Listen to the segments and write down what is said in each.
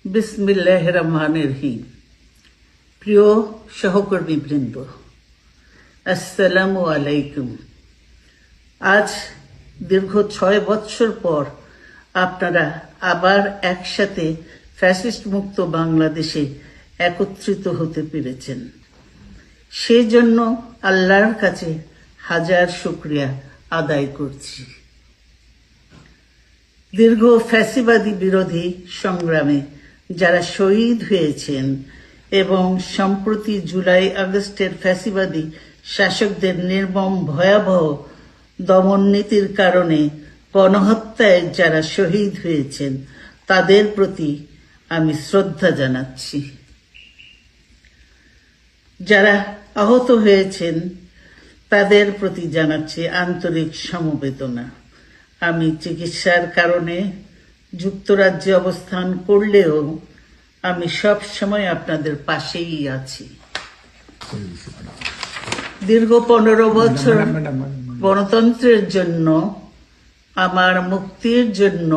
বিসমিল্লাহির রহমানির রহিম। প্রিয় সহকর্মীবৃন্দ, আসসালামু আলাইকুম। আজ দীর্ঘ 6 বৎসর পর আপনারা আবার একসাথে ফ্যাসিস্ট মুক্ত বাংলাদেশে একত্রিত হতে পেরেছেন। সেজন্য আল্লাহর কাছে হাজার শুকরিয়া আদায় করছি। দীর্ঘ ফ্যাসিবাদী বিরোধী সংগ্রামে যারা শহীদ হয়েছেন এবং সম্প্রতি জুলাই আগস্টের ফ্যাসিবাদী শাসকদের নির্মম ভয়াবহ দমন নীতির কারণে গণহত্যায় যারা শহীদ হয়েছেন তাদের প্রতি আমি শ্রদ্ধা জানাচ্ছি। যারা আহত হয়েছেন তাদের প্রতি জানাচ্ছি আন্তরিক সমবেদনা। আমি চিকিৎসার কারণে যুক্তরাজ্যে অবস্থান করলেও আমি সব সময় আপনাদের পাশেই আছি। দীর্ঘ 15 বছর গণতন্ত্রের জন্য, আমার মুক্তির জন্য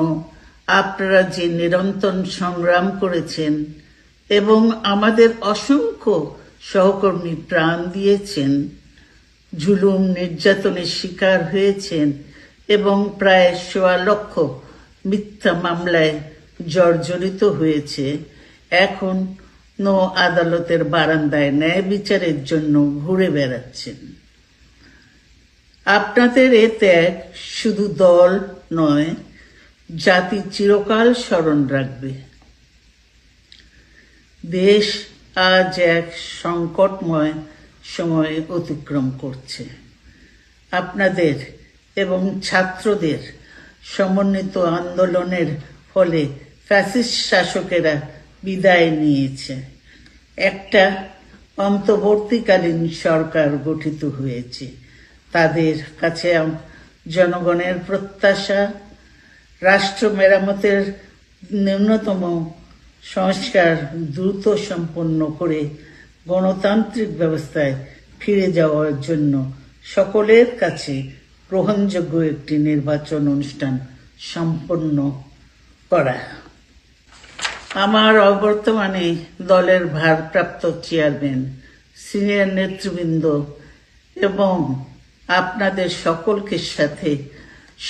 আপনারা যে নিরন্তর সংগ্রাম করেছেন এবং আমাদের অসংখ্য সহকর্মী প্রাণ দিয়েছেন, জুলুম নির্যাতনের শিকার হয়েছেন এবং প্রায় 1.25 লক্ষ মিথ্যা মামলায় জর্জরিত হয়েছে, এখন আদালতের বারান্দায় ন্যায় বিচারের জন্য ঘুরে বেড়াচ্ছেন। আপনাদের এ ত্যাগ শুধু দল নয়, জাতি চিরকাল স্মরণ রাখবে। দেশ আজ এক সংকটময় সময় অতিক্রম করছে। আপনাদের এবং ছাত্রদের সমন্বিত আন্দোলনের ফলে ফ্যাসিস্ট শাসকেরা বিদায় নিয়েছে। একটা অন্তর্বর্তীকালীন সরকার গঠিত হয়েছে। তাদের কাছে জনগণের প্রত্যাশা, রাষ্ট্র মেরামতের ন্যূনতম সংস্কার দ্রুত সম্পন্ন করে গণতান্ত্রিক ব্যবস্থায় ফিরে যাওয়ার জন্য সকলের কাছে গ্রহণযোগ্য একটি নির্বাচন অনুষ্ঠান সম্পন্ন করা। আমার অবর্তমানে দলের ভারপ্রাপ্ত চেয়ারম্যান, সিনিয়র নেতৃবৃন্দ এবং আপনাদের সকলকে সাথে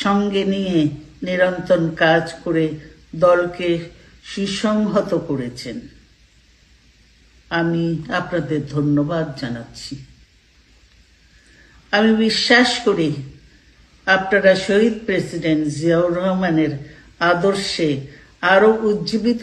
সঙ্গে নিয়ে নিরন্তর কাজ করে দলকে সুসংহত করেছেন। আমি আপনাদের ধন্যবাদ জানাচ্ছি। আমি বিশ্বাস করি আপনারা শহীদ প্রেসিডেন্ট জিয়াউর রহমানের আদর্শে আরো উজ্জীবিত